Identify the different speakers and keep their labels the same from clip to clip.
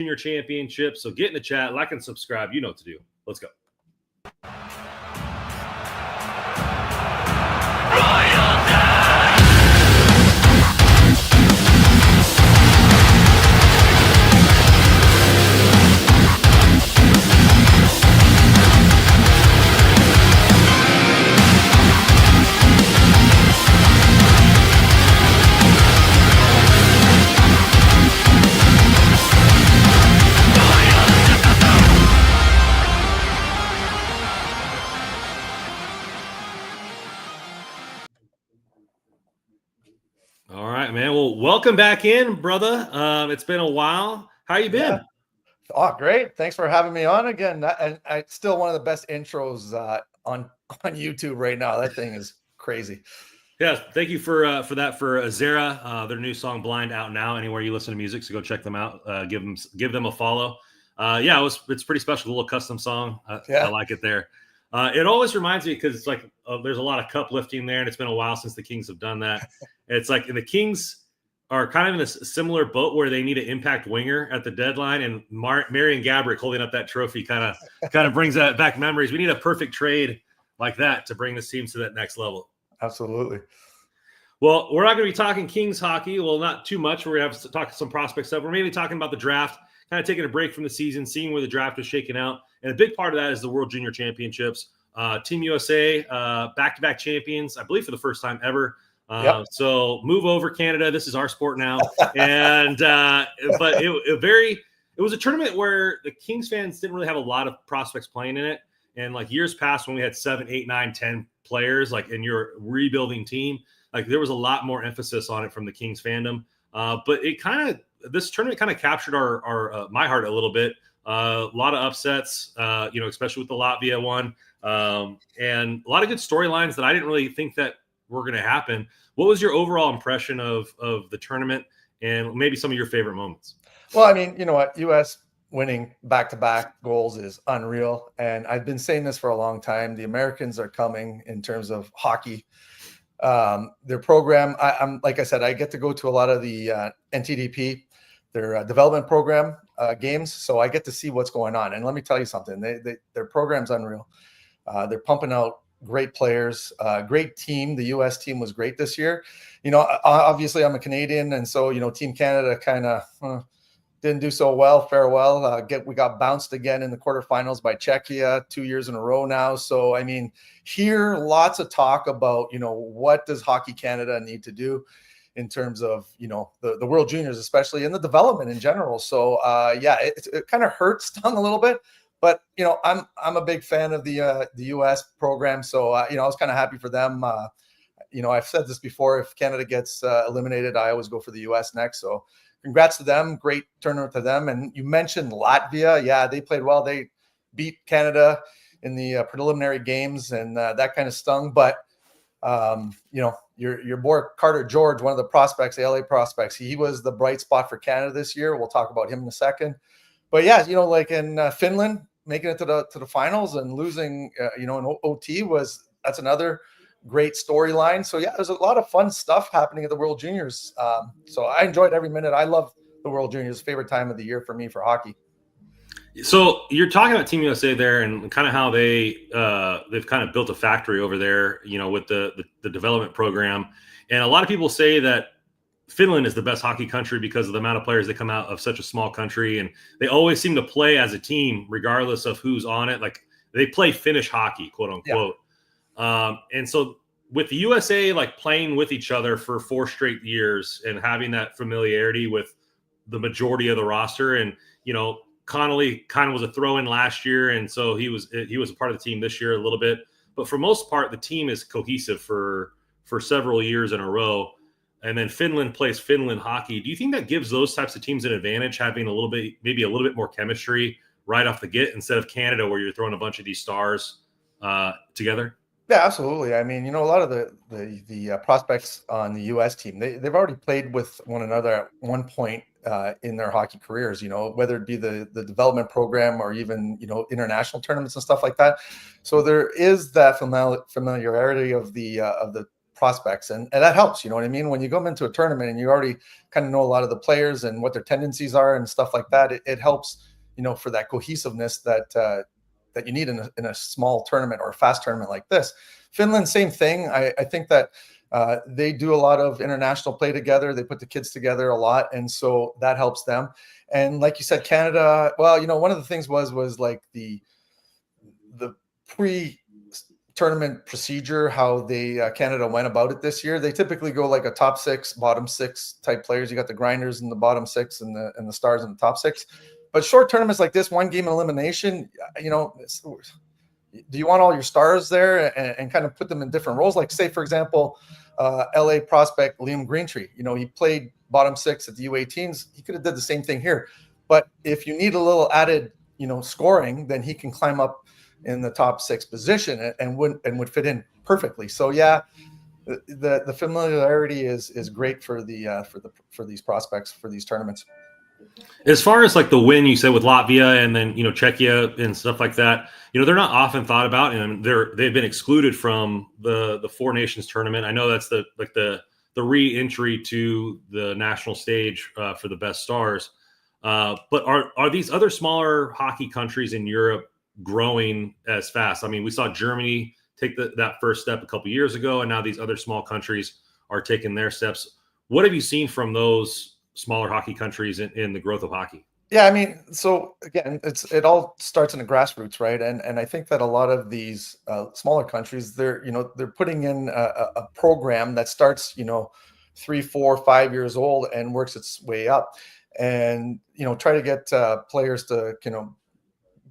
Speaker 1: Junior Championship. So get in the chat, like and subscribe. You know what to do. Let's go. All right, man. Well, welcome back in, brother. It's been a while. How you been?
Speaker 2: Yeah. Oh, great. Thanks for having me on again. And I still one of the best intros on YouTube right now. That thing is crazy.
Speaker 1: Yeah, thank you for that for Ezera. Their new song "Blind" out now. Anywhere you listen to music, so go check them out. Give them a follow. It's pretty special. A little custom song. I like it there. It always reminds me because it's like there's a lot of cup lifting there, and it's been a while since the Kings have done that. It's like the Kings are kind of in a similar boat where they need an impact winger at the deadline, and Marian Gaborik holding up that trophy kind of brings that back memories. We need a perfect trade like that to bring this team to that next level.
Speaker 2: Absolutely.
Speaker 1: Well, we're not going to be talking Kings hockey. Well, not too much. We're going to have to talk some prospect stuff. We're mainly talking about the draft, kind of taking a break from the season, seeing where the draft is shaking out. And a big part of that is the World Junior Championships. Team USA, back-to-back champions, I believe for the first time ever. So move over, Canada. This is our sport now. And but it was a tournament where the Kings fans didn't really have a lot of prospects playing in it. And like years past when we had 7, 8, 9, 10 players, like in your rebuilding team, like there was a lot more emphasis on it from the Kings fandom. But this tournament kind of captured our my heart a little bit. A lot of upsets, especially with the Latvia one, and a lot of good storylines that I didn't really think that were going to happen. What was your overall impression of the tournament and maybe some of your favorite moments?
Speaker 2: Well, I mean, you know what? U.S. winning back-to-back goals is unreal. And I've been saying this for a long time. The Americans are coming in terms of hockey. Their program, I'm like I said, I get to go to a lot of the NTDP, their development program games. So I get to see what's going on. And let me tell you something. Their program's unreal. They're pumping out great players, great team. The U.S. team was great this year. Obviously I'm a Canadian, and so Team Canada kind of didn't do so well. Farewell. We got bounced again in the quarterfinals by Czechia 2 years in a row now. So I mean, here lots of talk about what does Hockey Canada need to do in terms of the World Juniors, especially in the development in general. So it kind of stung a little bit. But I'm a big fan of the U.S. program, so I was kind of happy for them. I've said this before: if Canada gets eliminated, I always go for the U.S. next. So, congrats to them! Great tournament to them. And you mentioned Latvia, yeah, they played well. They beat Canada in the preliminary games, and that kind of stung. But your boy Carter George, one of the prospects, the LA prospects, he was the bright spot for Canada this year. We'll talk about him in a second. But yeah, like in Finland, making it to the finals and losing, in OT that's another great storyline. So yeah, there's a lot of fun stuff happening at the World Juniors. So I enjoyed every minute. I love the World Juniors. Favorite time of the year for me for hockey.
Speaker 1: So you're talking about Team USA there and kind of how they've kind of built a factory over there, with the development program. And a lot of people say that Finland is the best hockey country because of the amount of players that come out of such a small country, and they always seem to play as a team regardless of who's on it. Like they play Finnish hockey, quote unquote. Yeah. And so with the USA like playing with each other for 4 straight years and having that familiarity with the majority of the roster, and Connolly kind of was a throw-in last year, and so he was a part of the team this year a little bit. But for most part, the team is cohesive for several years in a row. And then Finland plays Finland hockey. Do you think that gives those types of teams an advantage, having maybe a little bit more chemistry right off the get instead of Canada, where you're throwing a bunch of these stars together?
Speaker 2: Yeah, absolutely. I mean, a lot of the prospects on the U.S. team, they've already played with one another at one point in their hockey careers, whether it be the development program or even, international tournaments and stuff like that. So there is that familiarity of the prospects, and that helps. You know what I mean? When you go into a tournament and you already kind of know a lot of the players and what their tendencies are and stuff like that, it helps, you know, for that cohesiveness that you need in a small tournament or a fast tournament like this. Finland, same thing. I think that they do a lot of international play together. They put the kids together a lot, and so that helps them. And like you said, Canada, well, you know, one of the things was like the pre-tournament procedure, how they Canada went about it this year. They typically go like a top 6, bottom 6 type players. You got the grinders in the bottom 6 and the stars in the top 6. But short tournaments like this, one game elimination, you know, do you want all your stars there and kind of put them in different roles? Like, say, for example, LA prospect Liam Greentree, you know, he played bottom 6 at the U18s. He could have did the same thing here. But if you need a little added, you know, scoring, then he can climb up in the top 6 position and would fit in perfectly. So yeah, the familiarity is great for these prospects for these tournaments.
Speaker 1: As far as like the win you said with Latvia and then, you know, Czechia and stuff like that, you know, they're not often thought about, and they've been excluded from the Four Nations tournament. I know that's the re-entry to the national stage for the best stars. But are these other smaller hockey countries in Europe growing as fast? I mean, we saw Germany take that first step a couple years ago, and now these other small countries are taking their steps. What have you seen from those smaller hockey countries in the growth of hockey?
Speaker 2: Yeah, I mean, so again, it all starts in the grassroots, right? And I think that a lot of these smaller countries, they're putting in a program that starts, you know, 3, 4, 5 years old and works its way up, and you know, try to get players to, you know,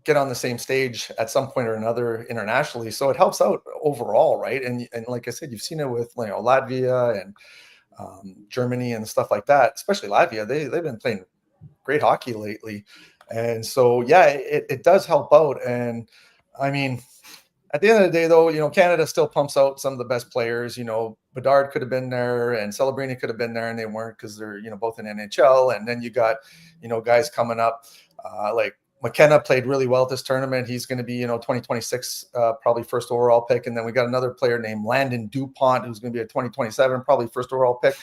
Speaker 2: get on the same stage at some point or another internationally. So it helps out overall, right? And like I said, you've seen it with, you know, Latvia and Germany and stuff like that, especially Latvia. They've been playing great hockey lately. And so, yeah, it does help out. And I mean, at the end of the day, though, you know, Canada still pumps out some of the best players. You know, Bedard could have been there and Celebrini could have been there, and they weren't because they're, you know, both in NHL. And then you got, you know, guys coming up like McKenna played really well at this tournament. He's going to be, you know, 2026, probably first overall pick. And then we got another player named Landon DuPont, who's going to be a 2027, probably first overall pick.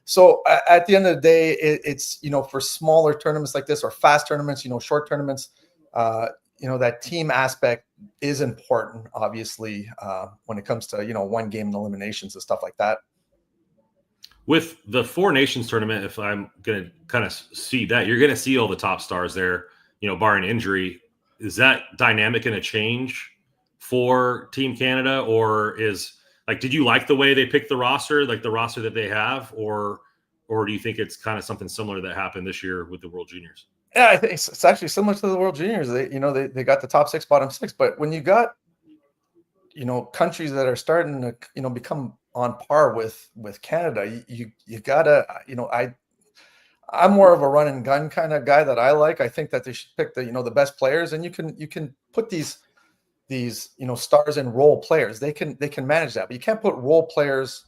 Speaker 2: So at the end of the day, it's, you know, for smaller tournaments like this or fast tournaments, you know, short tournaments, you know, that team aspect is important, obviously, when it comes to, you know, one game eliminations and stuff like that.
Speaker 1: With the Four Nations tournament, if I'm going to kind of see that, you're going to see all the top stars there, you know, barring injury. Is that dynamic going to change for Team Canada, or is like, did you like the way they picked the roster, like the roster that they have, or do you think it's kind of something similar that happened this year with the World Juniors?
Speaker 2: Yeah, I think it's actually similar to the World Juniors. They got the top 6, bottom 6, but when you got, you know, countries that are starting to, you know, become on par with Canada, you gotta, you know, I'm more of a run and gun kind of guy that I like. I think that they should pick the, you know, the best players, and you can put these, you know, stars and role players. They can manage that, but you can't put role players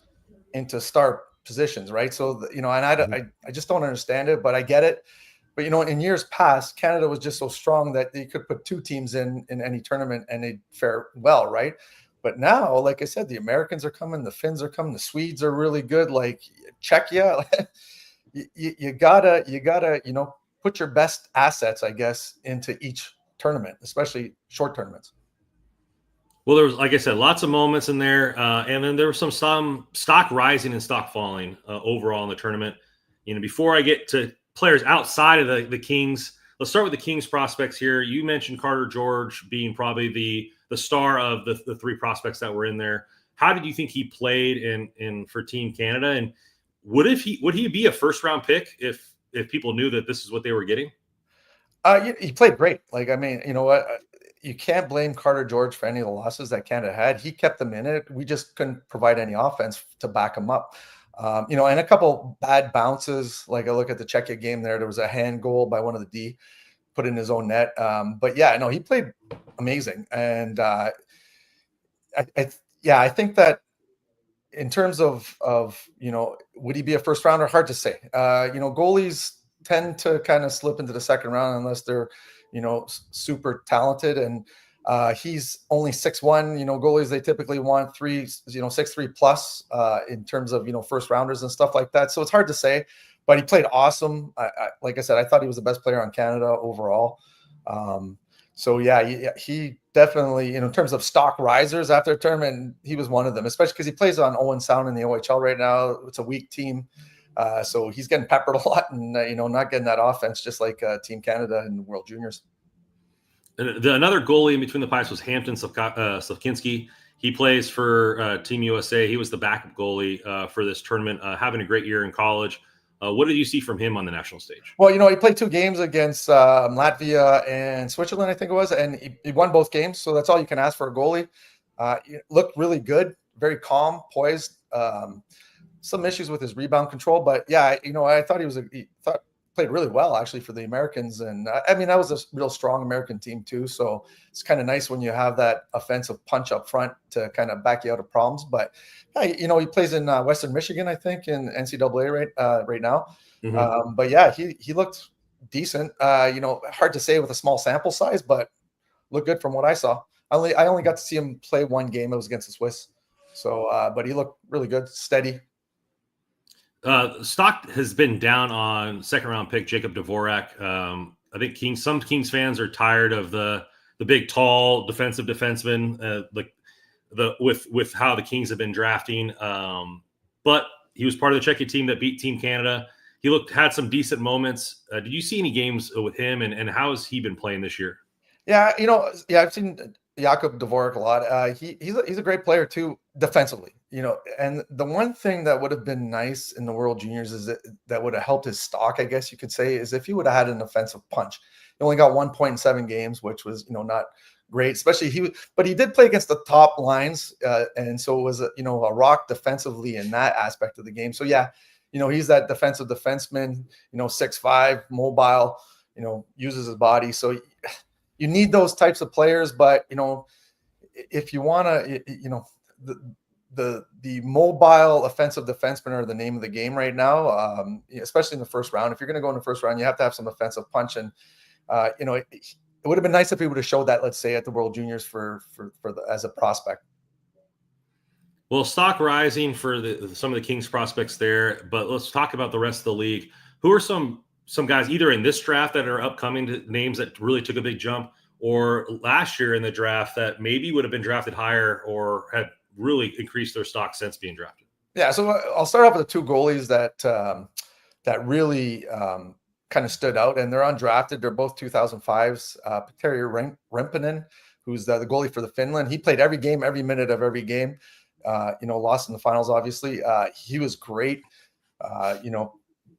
Speaker 2: into star positions, right? So, you know, and I just don't understand it, but I get it. But, you know, in years past, Canada was just so strong that they could put 2 teams in any tournament and they'd fare well, right? But now, like I said, the Americans are coming, the Finns are coming, the Swedes are really good, like Czechia. you gotta, you know, put your best assets, I guess, into each tournament, especially short tournaments.
Speaker 1: Well, there was, like I said, lots of moments in there, and then there was some stock rising and stock falling overall in the tournament. You know, before I get to players outside of the Kings, let's start with the Kings prospects here. You mentioned Carter George being probably the star of the 3 prospects that were in there. How did you think he played in for Team Canada, and would he be a first round pick if people knew that this is what they were getting?
Speaker 2: He played great. Like, I mean, you know what? You can't blame Carter George for any of the losses that Canada had. He kept them in it. We just couldn't provide any offense to back him up. You know, and a couple bad bounces. Like, I look at the Czechia game there was a hand goal by one of the D put in his own net. But yeah, no, he played amazing. And I think that in terms of, you know, would he be a first rounder? Hard to say. You know, goalies tend to kind of slip into the second round unless they're, you know, super talented. And He's only 6'1". Goalies, they typically want 6'3" plus in terms of, first rounders and stuff like that. So it's hard to say, but he played awesome. Like I said, I thought he was the best player on Canada overall. So yeah, he definitely, in terms of stock risers after a tournament, he was one of them, especially because he plays on Owen Sound in the OHL right now. It's a weak team. So he's getting peppered a lot and, not getting that offense, just like Team Canada and World Juniors.
Speaker 1: Another goalie in between the pipes was Hampton Slavkinski. He plays for Team USA. He was the backup goalie for this tournament, having a great year in college. What did you see from him on the national stage?
Speaker 2: Well, he played 2 games against Latvia and Switzerland, I think it was, and he won both games. So that's all you can ask for a goalie. He looked really good, very calm, poised. Some issues with his rebound control, but yeah, I thought he played really well actually for the Americans. And that was a real strong American team too. So it's kind of nice when you have that offensive punch up front to kind of back you out of problems. But yeah, he plays in Western Michigan, I think, in NCAA right now.
Speaker 1: Mm-hmm.
Speaker 2: But yeah, he looked decent. Hard to say with a small sample size, but looked good from what I saw. I only got to see him play one game. It was against the Swiss. So, but he looked really good, steady.
Speaker 1: Stock has been down on second round pick Jacob Dvorak. I think some Kings fans are tired of the big, tall defensive defenseman, with how the Kings have been drafting. But he was part of the Czechia team that beat Team Canada. He had some decent moments. Did you see any games with him, and how has he been playing this year?
Speaker 2: Yeah, I've seen Jakub Dvorak a lot. He's a great player too, defensively. And the one thing that would have been nice in the World Juniors is that would have helped his stock, I guess you could say, is if he would have had an offensive punch. He only got 1 point in 7 games, which was not great. Especially but he did play against the top lines, and so it was a rock defensively in that aspect of the game. So yeah, he's that defensive defenseman, 6'5", mobile, uses his body. So you need those types of players, but if you want to, the mobile offensive defensemen are the name of the game right now, especially in the first round. If you're going to go in the first round, you have to have some offensive punch, and it would have been nice if he would have showed that, let's say, at the World Juniors as a prospect.
Speaker 1: Well, stock rising for some of the Kings prospects there, but let's talk about the rest of the league. Who are some guys either in this draft that are upcoming names that really took a big jump, or last year in the draft that maybe would have been drafted higher or had really increased their stock since being drafted?
Speaker 2: Yeah, so I'll start off with the 2 goalies that really kind of stood out, and they're undrafted. They're both 2005s. Petteri Rempinen, who's the goalie for the Finland. He played every game, every minute of every game. Lost in the finals, obviously. He was great.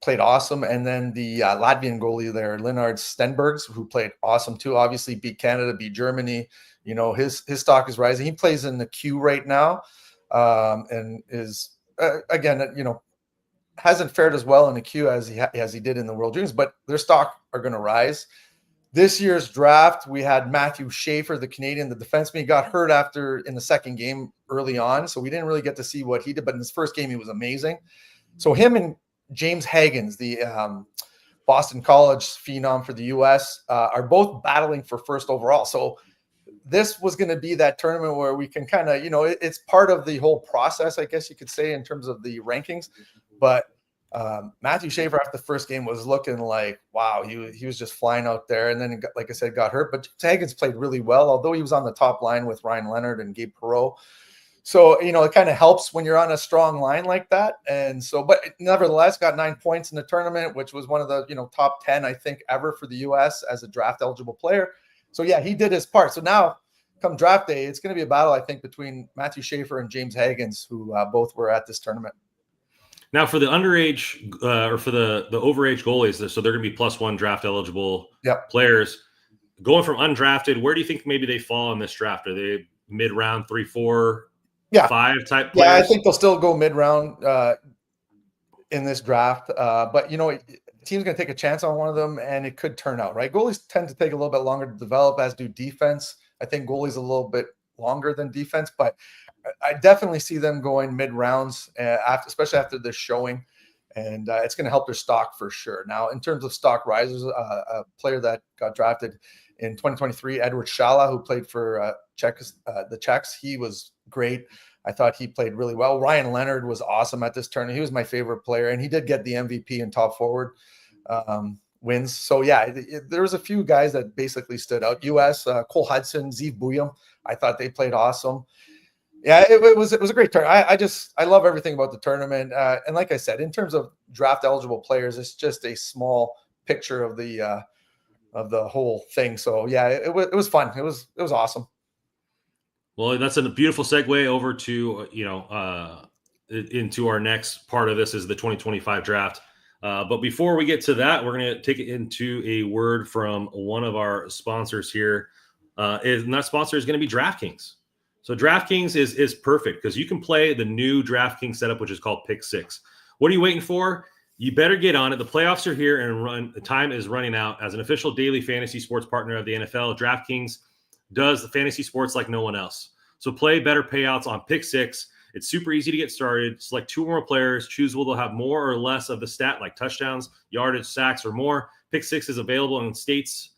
Speaker 2: Played awesome. And then the Latvian goalie there, Linard Stenbergs, who played awesome too. Obviously beat Canada, beat Germany. His stock is rising. He plays in the Q right now, and is again, hasn't fared as well in the Q as he did in the World Juniors, but their stock are going to rise. This year's draft, we had Matthew Schaefer, the Canadian, the defenseman. He got hurt in the second game early on, so we didn't really get to see what he did. But in his first game, he was amazing. So him and James Hagens, the Boston College phenom for the U.S., are both battling for first overall. So this was going to be that tournament where we can kind of, it's part of the whole process, I guess you could say, in terms of the rankings. But Matthew Schaefer after the first game was looking like, wow, he was just flying out there. And then, like I said, got hurt. But Hagens played really well, although he was on the top line with Ryan Leonard and Gabe Perreault. So, it kind of helps when you're on a strong line like that. And so, but nevertheless, got 9 points in the tournament, which was one of the, top 10, I think, ever for the U.S. as a draft eligible player. So, yeah, he did his part. So now come draft day, it's going to be a battle, I think, between Matthew Schaefer and James Hagens, who both were at this tournament.
Speaker 1: Now, for the underage or for the overage goalies, so they're going to be +1 draft eligible players. Going from undrafted, where do you think maybe they fall in this draft? Are they mid-round 3, 4, 5 type players?
Speaker 2: Yeah, I think they'll still go mid-round in this draft. But, the team's going to take a chance on one of them, and it could turn out, right? Goalies tend to take a little bit longer to develop, as do defense. I think goalies a little bit longer than defense, but I definitely see them going mid-rounds, especially after this showing. and it's going to help their stock for sure. Now, in terms of stock risers, a player that got drafted in 2023, Edward Shala, who played for the Czechs, he was great. I thought he played really well. Ryan Leonard was awesome at this tournament. He was my favorite player, and he did get the MVP and top forward wins. So yeah, there was a few guys that basically stood out. U.S. Cole Hudson, Zeev Buyam, I thought they played awesome. Yeah, it was a great tournament. I love everything about the tournament. And like I said, in terms of draft eligible players, it's just a small picture of the whole thing. So yeah, it was fun. It was awesome.
Speaker 1: Well, that's a beautiful segue over to into our next part of this is the 2025 draft. But before we get to that, we're going to take it into a word from one of our sponsors here. And that sponsor is going to be DraftKings. So DraftKings is perfect because you can play the new DraftKings setup, which is called Pick Six. What are you waiting for? You better get on it. The playoffs are here and the time is running out. As an official daily fantasy sports partner of the NFL, DraftKings does the fantasy sports like no one else. So play better payouts on Pick Six. It's super easy to get started. Select two or more players. Choose will they'll have more or less of the stat like touchdowns, yardage, sacks, or more. Pick Six is available in most states,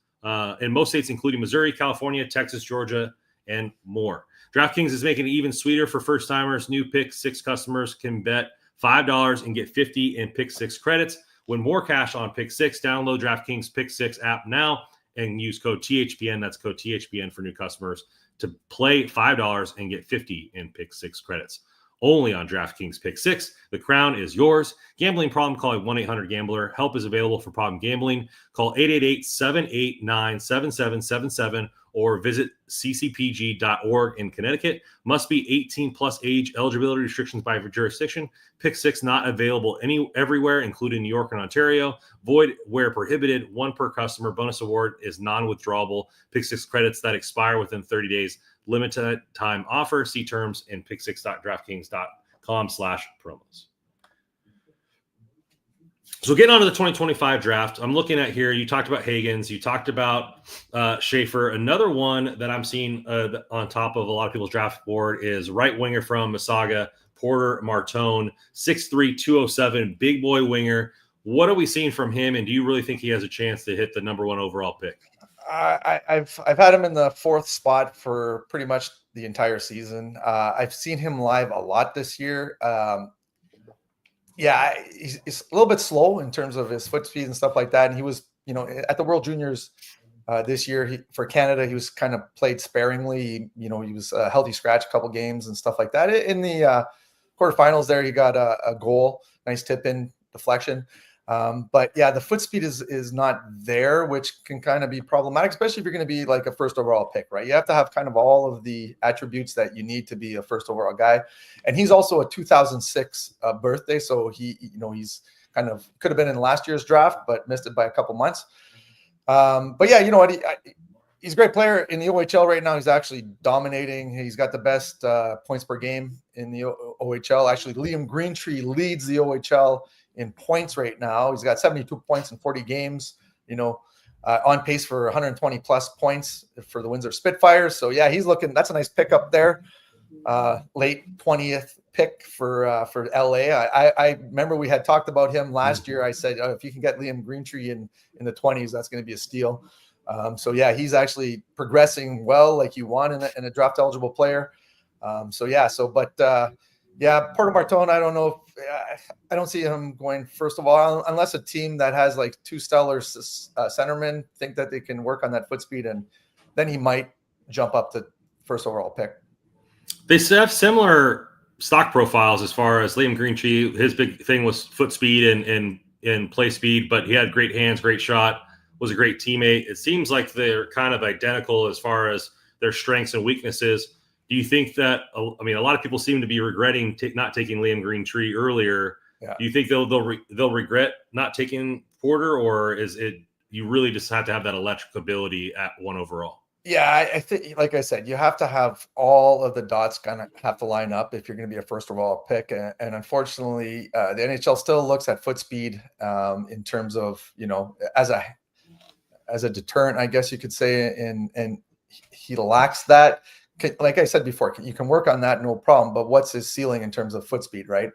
Speaker 1: including Missouri, California, Texas, Georgia, and more. DraftKings is making it even sweeter for first-timers. New Pick Six customers can bet $5 and get $50 in Pick Six credits. Win more cash on Pick Six. Download DraftKings Pick Six app now and use code THPN. That's code THPN for new customers to play $5 and get $50 in Pick Six credits. Only on DraftKings Pick Six. The crown is yours. Gambling problem? Call 1-800-GAMBLER. Help is available for problem gambling. Call 888-789-7777 or visit ccpg.org in Connecticut. Must be 18 plus age. Eligibility restrictions by jurisdiction. Pick Six not available everywhere, including New York and Ontario. Void where prohibited. One per customer. Bonus award is non-withdrawable. Pick Six credits that expire within 30 days. Limited time offer. See terms in picksix.draftkings.com/promos. So getting on to the 2025 draft, I'm looking at here. You talked about Higgins. You talked about Schaefer. Another one that I'm seeing on top of a lot of people's draft board is right winger from Mississauga, Porter Martone, 6'3", 207, big boy winger. What are we seeing from him, and do you really think he has a chance to hit the number one overall pick?
Speaker 2: I've had him in the fourth spot for pretty much the entire season. I've seen him live a lot this year. Yeah, he's a little bit slow in terms of his foot speed and stuff like that. And he was, at the World Juniors this year for Canada, he was kind of played sparingly. He was a healthy scratch a couple games and stuff like that. In the quarterfinals there, he got a goal, nice tip in deflection. But yeah, the foot speed is not there, which can kind of be problematic, especially if you're going to be like a first overall pick, right? You have to have kind of all of the attributes that you need to be a first overall guy. And he's also a 2006 birthday. So he's kind of could have been in last year's draft, but missed it by a couple months. But yeah, you know what? He's a great player in the OHL right now. He's actually dominating. He's got the best points per game in the OHL. Actually, Liam Greentree leads the OHL in points right now. He's got 72 points in 40 games, on pace for 120 plus points for the Windsor Spitfires. So yeah, that's a nice pickup there. Late 20th pick for LA. I remember we had talked about him last year. I said, if you can get Liam Greentree in the 20s, that's going to be a steal. So yeah, he's actually progressing well, like you want in a draft eligible player. Yeah, Porter Martone, I don't know. I don't see him going first of all, unless a team that has like two stellar centermen think that they can work on that foot speed, and then he might jump up to first overall pick.
Speaker 1: They have similar stock profiles as far as Liam Greentree. His big thing was foot speed and play speed, but he had great hands, great shot, was a great teammate. It seems like they're kind of identical as far as their strengths and weaknesses. Do you think that, a lot of people seem to be regretting not taking Liam Greentree earlier. Yeah. Do you think they'll regret not taking Porter, or is it you really just have to have that electric ability at one overall?
Speaker 2: Yeah, I think, like I said, you have to have all of the dots kind of have to line up if you're going to be a first overall pick. And unfortunately, the NHL still looks at foot speed in terms of, as a deterrent, I guess you could say, and he lacks that. Like I said before, you can work on that, no problem. But what's his ceiling in terms of foot speed, right?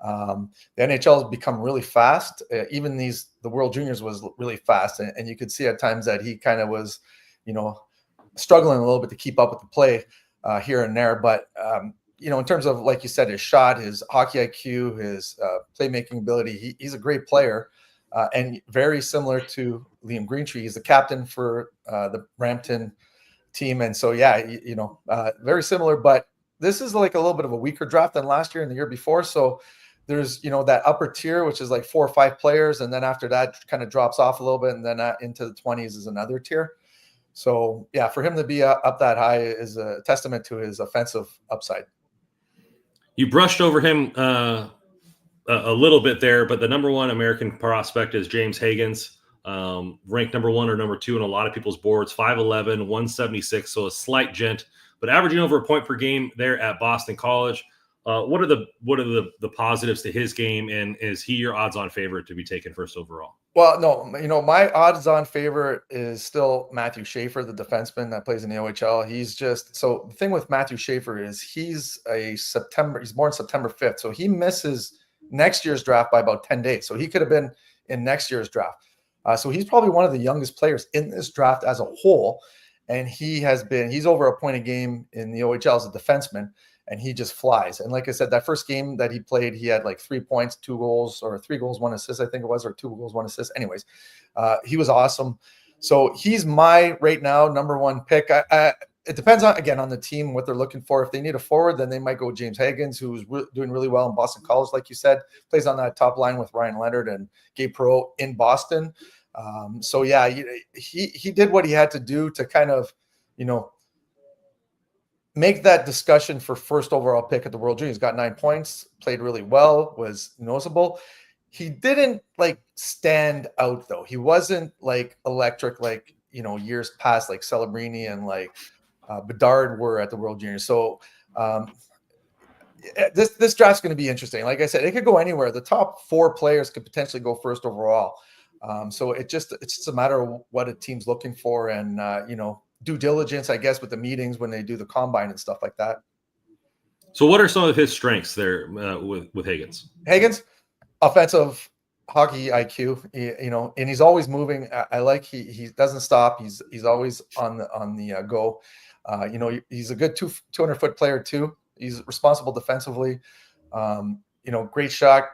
Speaker 2: The NHL has become really fast. Even the World Juniors was really fast, and you could see at times that he kind of was, struggling a little bit to keep up with the play here and there. But in terms of, like you said, his shot, his hockey IQ, his playmaking ability, he's a great player, and very similar to Liam Greentree. He's the captain for the Brampton team, and so very similar. But this is like a little bit of a weaker draft than last year and the year before. So there's that upper tier, which is like 4 or 5 players, and then after that kind of drops off a little bit, and then into the 20s is another tier. So yeah, for him to be up that high is a testament to his offensive upside.
Speaker 1: You brushed over him a little bit there, but the number 1 American prospect is James Higgins, ranked number 1 or number 2 in a lot of people's boards, 5'11", 176, so a slight gent, but averaging over a point per game there at Boston College. What are the positives to his game, and is he your odds-on favorite to be taken first overall?
Speaker 2: Well, no, my odds-on favorite is still Matthew Schaefer, the defenseman that plays in the OHL. So the thing with Matthew Schaefer is he's born September 5th, so he misses next year's draft by about 10 days. So he could have been in next year's draft. So he's probably one of the youngest players in this draft as a whole, and he's over a point a game in the OHL as a defenseman. And he just flies. And like I said, that first game that he played, he had like 3 points, 2 goals, or 3 goals, 1 assist, I think it was, or 2 goals, 1 assist. Anyways, he was awesome. So he's my right now number 1 pick. It depends on the team, what they're looking for. If they need a forward, then they might go James Higgins, who's doing really well in Boston College, like you said, plays on that top line with Ryan Leonard and Gabe Perreault in Boston. So yeah, he did what he had to do to kind of, make that discussion for first overall pick at the World Juniors. Got 9 points, played really well, was noticeable. He didn't stand out though. He wasn't electric years past like Celebrini and Bedard were at the World Juniors. So this draft's going to be interesting. Like I said, it could go anywhere. The top 4 players could potentially go first overall. So it's just a matter of what a team's looking for, and due diligence, I guess, with the meetings when they do the combine and stuff like that.
Speaker 1: So what are some of his strengths there with Higgins?
Speaker 2: Higgins, offensive hockey IQ, and he's always moving. I like he doesn't stop. He's always on the go. He's a good 200-foot player too. He's responsible defensively. Great shot,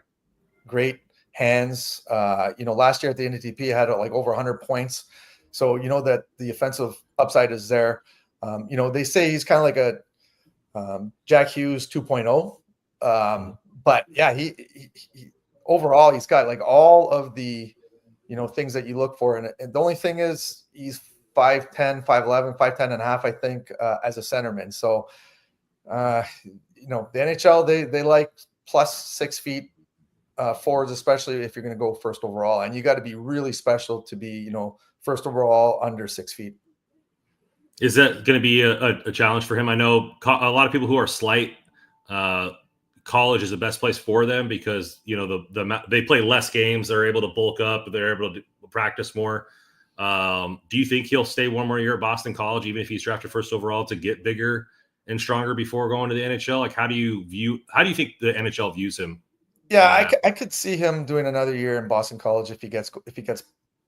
Speaker 2: great hands. Last year at the NTP, he had over 100 points. So that the offensive upside is there. They say he's kind of like a Jack Hughes 2.0. But yeah, he overall he's got all of the things that you look for. And the only thing is he's 5'10", 5'11", 5'10 and a half, I think, as a centerman. So the NHL they like plus 6 feet forwards, especially if you're going to go first overall, and you got to be really special to be first overall under 6 feet.
Speaker 1: Is that going to be a challenge for him? I know a lot of people who are slight, college is the best place for them because they play less games, they're able to bulk up, they're able to practice more. Do you think he'll stay one more year at Boston College, even if he's drafted first overall, to get bigger and stronger before going to the NHL? How do you think the NHL views him?
Speaker 2: Yeah, I could see him doing another year in Boston College if he gets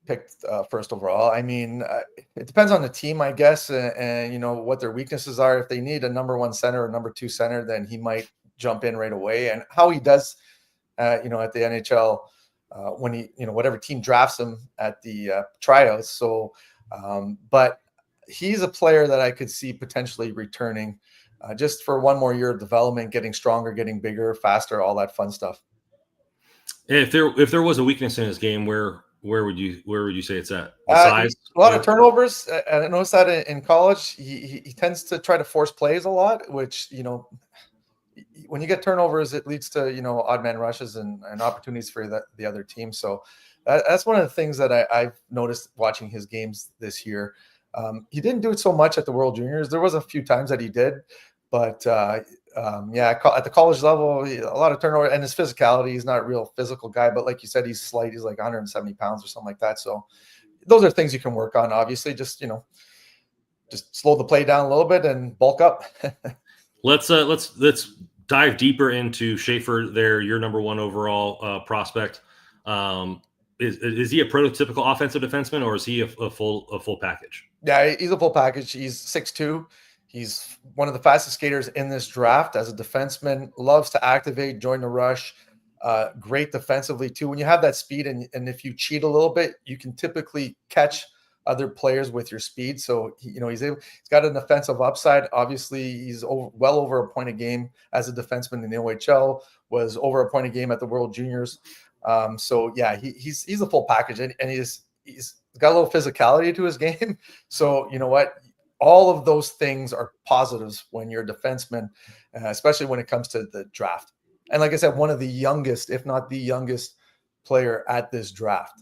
Speaker 2: picked first overall. I mean, it depends on the team, I guess, and what their weaknesses are. If they need a number 1 center or number 2 center, then he might jump in right away. And how he does, at the NHL when he, whatever team drafts him at the tryouts. So, but he's a player that I could see potentially returning just for one more year of development, getting stronger, getting bigger, faster, all that fun stuff.
Speaker 1: If there was a weakness in his game, where would you say it's at? The size?
Speaker 2: A lot of turnovers. I noticed that in college, he tends to try to force plays a lot, which, when you get turnovers, it leads to, odd man rushes and opportunities for the other team. So that's one of the things that I've noticed watching his games this year. He didn't do it so much at the World Juniors. There was a few times that he did, but at the college level, a lot of turnover, and his physicality. He's not a real physical guy, but like you said, he's slight. He's like 170 pounds or something like that. So those are things you can work on. Obviously, just slow the play down a little bit and bulk up.
Speaker 1: Let's dive deeper into Schaefer there, your number one overall prospect. Is he a prototypical offensive defenseman, or is he a full package?
Speaker 2: Yeah, he's a full package. He's 6'2". He's one of the fastest skaters in this draft as a defenseman. Loves to activate, join the rush. Great defensively too. When you have that speed and if you cheat a little bit, you can typically catch other players with your speed. So he's got an offensive upside. Obviously, he's well over a point a game as a defenseman in the OHL. Was over a point a game at the World Juniors. So yeah, he's a full package, and he's got a little physicality to his game. So you know what? All of those things are positives when you're a defenseman, especially when it comes to the draft. And like I said, one of the youngest, if not the youngest player at this draft.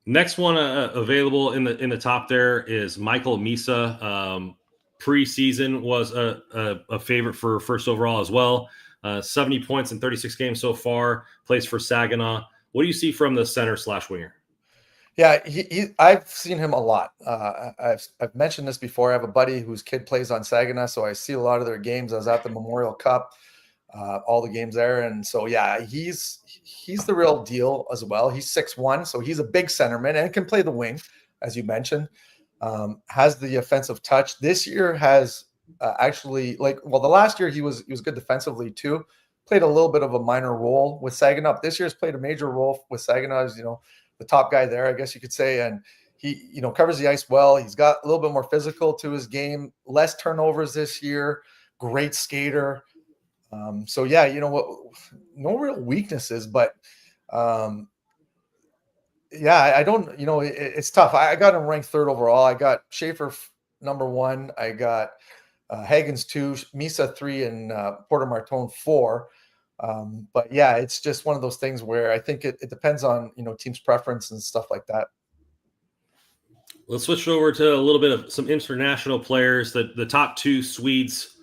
Speaker 1: Next one available in the top there is Michael Misa. Preseason was a favorite for first overall as well. 70 points in 36 games so far. Plays for Saginaw. What do you see from the center/winger?
Speaker 2: Yeah, I've seen him a lot. I've mentioned this before. I have a buddy whose kid plays on Saginaw, so I see a lot of their games. I was at the Memorial Cup, all the games there, and so yeah, he's the real deal as well. He's 6'1", so he's a big centerman and can play the wing, as you mentioned. Has the offensive touch. This year has actually the last year he was good defensively too. Played a little bit of a minor role with Saginaw. This year's played a major role with Saginaw as the top guy there, I guess you could say. And he, covers the ice well. He's got a little bit more physical to his game, less turnovers this year, great skater. So yeah, no real weaknesses, but yeah, I don't, it's tough. I got him ranked 3rd overall. I got Schaefer number 1. I got Hagens 2, Misa 3, and Porter Martone 4. But yeah, it's just one of those things where I think it depends on, team's preference and stuff like that.
Speaker 1: Let's switch over to a little bit of some international players. The top 2 Swedes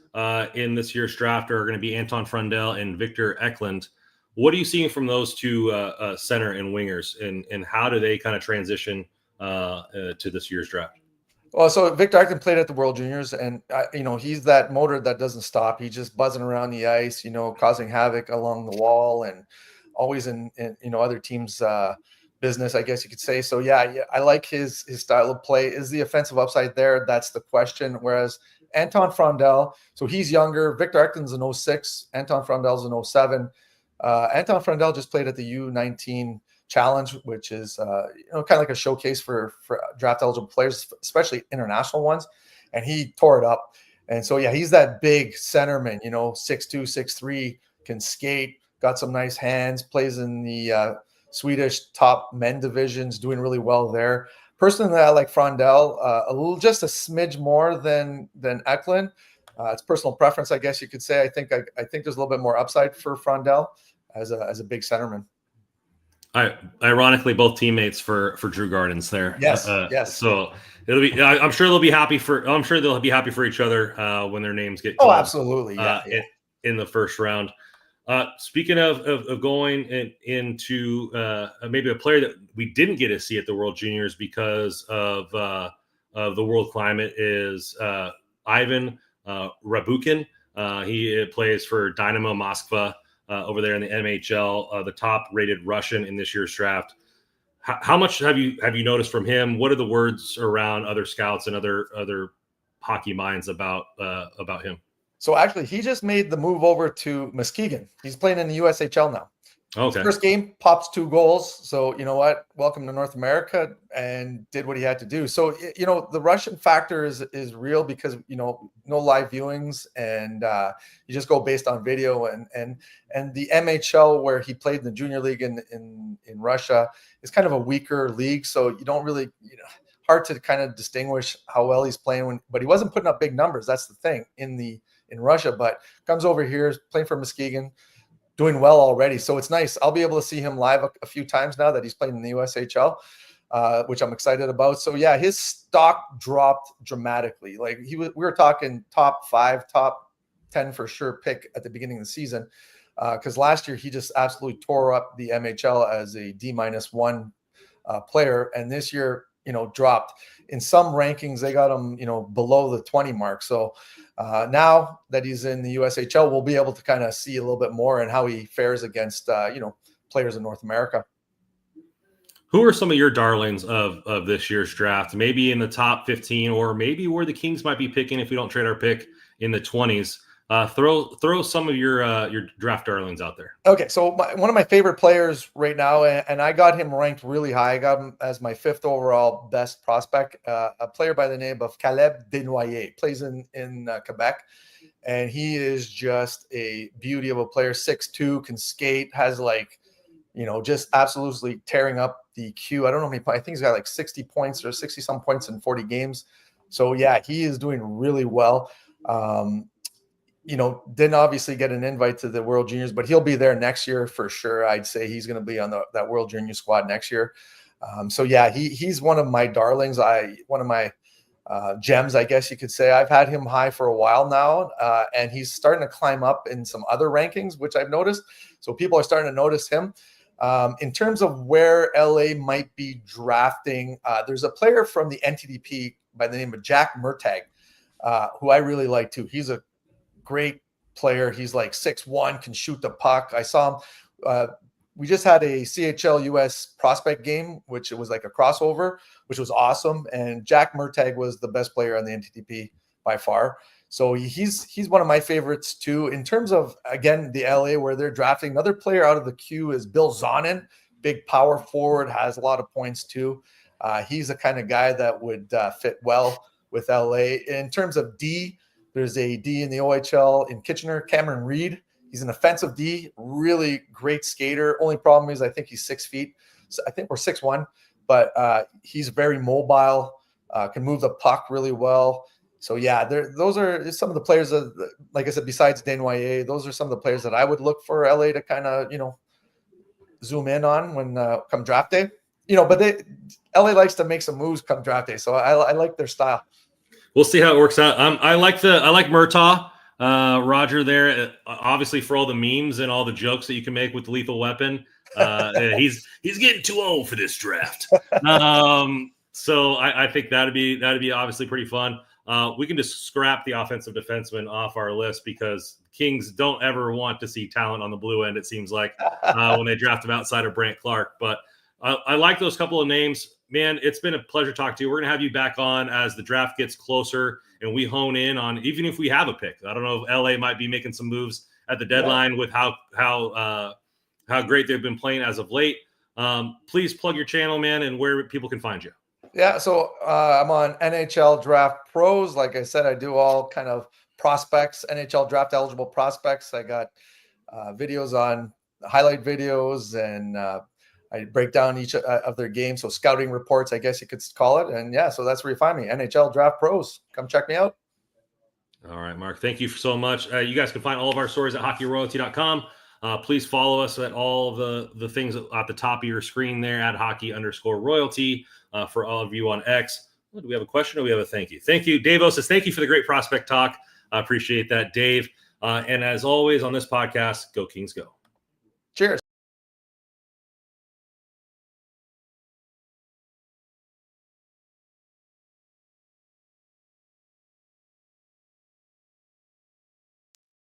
Speaker 1: in this year's draft are going to be Anton Frundell and Victor Eklund. What are you seeing from those two center and wingers, and how do they kind of transition to this year's draft?
Speaker 2: Well, so Victor Eklund played at the World Juniors, and he's that motor that doesn't stop. He's just buzzing around the ice, causing havoc along the wall, and always in other teams' business, I guess you could say. So yeah, I like his style of play. Is the offensive upside there? That's the question. Whereas Anton Frundell, so he's younger. Victor Eklund's an 06. Anton Frundell's an 07. Anton Frundell just played at the U19 Challenge, which is kind of like a showcase for draft eligible players, especially international ones, and he tore it up. And so yeah, he's that big centerman, 6'2", 6'3", can skate, got some nice hands, plays in the Swedish top men divisions, doing really well there. Personally, I like Frundell just a smidge more than Eklund. It's personal preference, I guess you could say. I think there's a little bit more upside for Frundell as a big centerman.
Speaker 1: Ironically, both teammates for Drew Gardens there.
Speaker 2: Yes, yes.
Speaker 1: So it'll be. I'm sure they'll be happy for each other when their names get called.
Speaker 2: Oh, absolutely, yeah.
Speaker 1: In the first round. Speaking of going into maybe a player that we didn't get to see at the World Juniors because of the world climate is Ivan Rabukin. He plays for Dynamo Moskva over there in the NHL, the top-rated Russian in this year's draft. How much have you noticed from him? What are the words around other scouts and other hockey minds about him?
Speaker 2: So actually, he just made the move over to Muskegon. He's playing in the USHL now.
Speaker 1: Okay.
Speaker 2: First game, pops 2 goals. So you know what? Welcome to North America, and did what he had to do. So the Russian factor is real because no live viewings, and you just go based on video. And the MHL, where he played in the junior league in Russia, is kind of a weaker league. So you don't really hard to kind of distinguish how well he's playing but he wasn't putting up big numbers. That's the thing in Russia, but comes over here, playing for Muskegon, doing well already. So it's nice. I'll be able to see him live a few times now that he's playing in the USHL, which I'm excited about. So yeah, his stock dropped dramatically. Like we were talking top 5, top 10 for sure pick at the beginning of the season. Because last year he just absolutely tore up the MHL as a D-1 player. And this year, dropped. In some rankings, they got him, below the 20 mark. So now that he's in the USHL, we'll be able to kind of see a little bit more and how he fares against, players in North America.
Speaker 1: Who are some of your darlings of this year's draft? Maybe in the top 15, or maybe where the Kings might be picking if we don't trade our pick in the 20s. Throw some of your draft darlings out there.
Speaker 2: Okay, so one of my favorite players right now, and I got him ranked really high. I got him as my 5th overall best prospect, a player by the name of Caleb Desnoyers, plays in Quebec, and he is just a beauty of a player. 6'2", can skate, has just absolutely tearing up the queue. I don't know how many points. I think he's got 60 points or 60 some points in 40 games. So yeah, he is doing really well. Didn't obviously get an invite to the World Juniors, but he'll be there next year for sure. I'd say he's going to be on that World Junior squad next year. So yeah, he's one of my darlings. One of my gems, I guess you could say. I've had him high for a while now, and he's starting to climb up in some other rankings, which I've noticed. So people are starting to notice him. In terms of where LA might be drafting, there's a player from the NTDP by the name of Jack Murtagh, who I really like too. He's a great player. He's 6'1", can shoot the puck. I saw him. We just had a CHL US prospect game, which it was like a crossover, which was awesome. And Jack Murtagh was the best player on the NTDP by far. So he's one of my favorites too. In terms of, again, the LA where they're drafting, another player out of the queue is Bill Zonin, big power forward, has a lot of points too. He's the kind of guy that would fit well with LA. In terms of D, there's a D in the OHL in Kitchener, Cameron Reed. He's an offensive D, really great skater. Only problem is I think he's 6 feet. So I think we're 6'1", but he's very mobile, can move the puck really well. So yeah, those are some of the players that, like I said, besides Desnoyers, those are some of the players that I would look for LA to kind of, zoom in on when come draft day. But LA likes to make some moves come draft day. So I like their style.
Speaker 1: We'll see how it works out. I like Murtaugh, Roger there. Obviously, for all the memes and all the jokes that you can make with the Lethal Weapon, he's getting too old for this draft. So I think that'd be obviously pretty fun. We can just scrap the offensive defenseman off our list because Kings don't ever want to see talent on the blue end. It seems like when they draft him outside of Brant Clark, but I like those couple of names. Man, it's been a pleasure talking to you. We're going to have you back on as the draft gets closer and we hone in on, even if we have a pick. I don't know if LA might be making some moves at the deadline with how great they've been playing as of late. Please plug your channel, man, and where people can find you.
Speaker 2: Yeah, so I'm on NHL Draft Pros. Like I said, I do all kind of prospects, NHL draft eligible prospects. I got videos on highlight videos, and I break down each of their games. So scouting reports, I guess you could call it. And yeah, so that's where you find me, NHL Draft Pros. Come check me out.
Speaker 1: All right, Mark. Thank you so much. You guys can find all of our stories at hockeyroyalty.com. Please follow us at all the things at the top of your screen there at hockey_royalty for all of you on X. Do we have a question or do we have a thank you? Thank you. Dave O says, thank you for the great prospect talk. I appreciate that, Dave. And as always on this podcast, go Kings go.